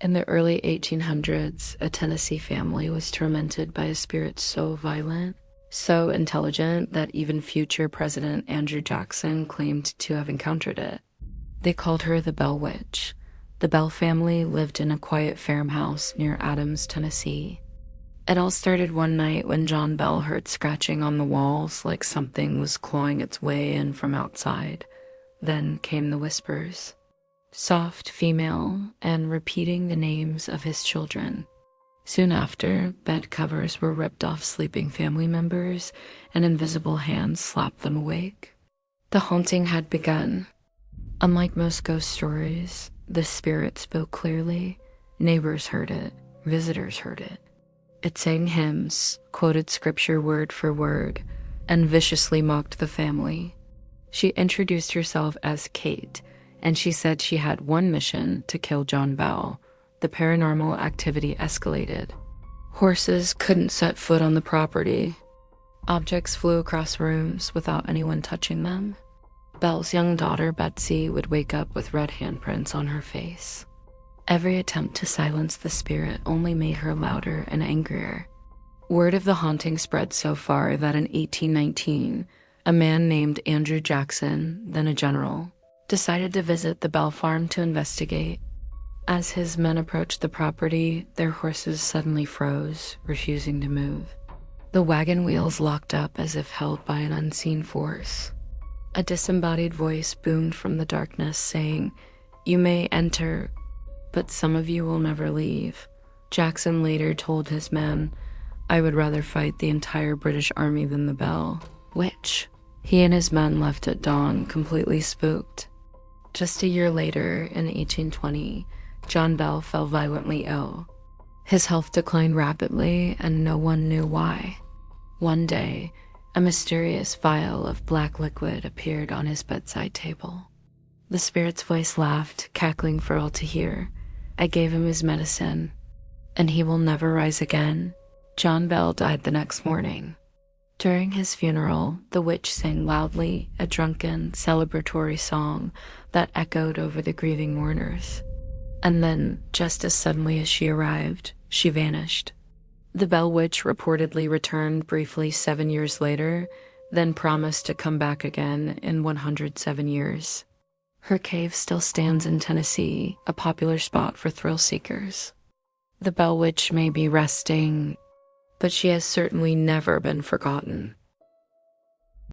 In the early 1800s, a Tennessee family was tormented by a spirit so violent, so intelligent that even future President Andrew Jackson claimed to have encountered it. They called her the Bell Witch. The Bell family lived in a quiet farmhouse near Adams, Tennessee. It all started one night when John Bell heard scratching on the walls like something was clawing its way in from outside. Then came the whispers. Soft, female, and repeating the names of his children. Soon after, bed covers were ripped off sleeping family members, and invisible hands slapped them awake. The haunting had begun. Unlike most ghost stories, the spirit spoke clearly. Neighbors heard it. Visitors heard it. It sang hymns, quoted scripture word for word, and viciously mocked the family. She introduced herself as Kate, and she said she had one mission to kill John Bell. The paranormal activity escalated. Horses couldn't set foot on the property. Objects flew across rooms without anyone touching them. Bell's young daughter, Betsy, would wake up with red handprints on her face. Every attempt to silence the spirit only made her louder and angrier. Word of the haunting spread so far that in 1819, a man named Andrew Jackson, then a general, decided to visit the Bell farm to investigate. As his men approached the property, their horses suddenly froze, refusing to move. The wagon wheels locked up as if held by an unseen force. A disembodied voice boomed from the darkness saying, "You may enter, but some of you will never leave." Jackson later told his men, "I would rather fight the entire British army than the Bell Witch." He and his men left at dawn, completely spooked. Just a year later, in 1820, John Bell fell violently ill. His health declined rapidly, and no one knew why. One day, a mysterious vial of black liquid appeared on his bedside table. The spirit's voice laughed, cackling for all to hear. "I gave him his medicine, and he will never rise again." John Bell died the next morning. During his funeral, the witch sang loudly a drunken, celebratory song that echoed over the grieving mourners. And then, just as suddenly as she arrived, she vanished. The Bell Witch reportedly returned briefly 7 years later, then promised to come back again in 107 years. Her cave still stands in Tennessee, a popular spot for thrill seekers. The Bell Witch may be resting, but she has certainly never been forgotten.